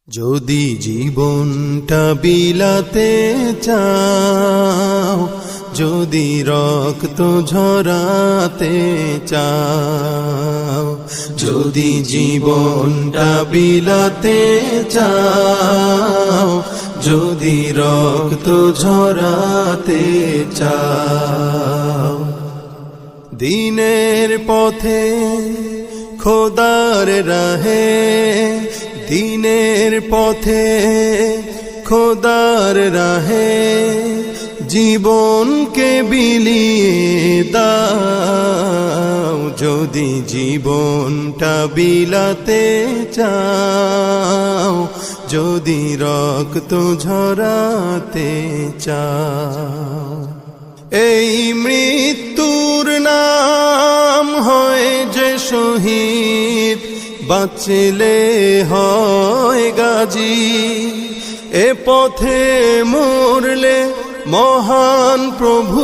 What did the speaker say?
যদি জীবনটা বিলাতে চাও, যদি রক্ত ঝরাতে চাও, যদি জীবনটা বিলাতে চাও, যদি রক্ত ঝরাতে চাও, দিনের পথে খোদার রাহে, দিনের পথে খোদার রাহে জীবনকে বিলিয়ে দাও। যদি জীবনটা বিলাতে চাও, যদি রক্ত ঝরাতে চাও, এই মৃত্যুর নাম হয় যে শহীদ, বাঁচলে হয় গাজী। এ পথে মরলে মহান প্রভু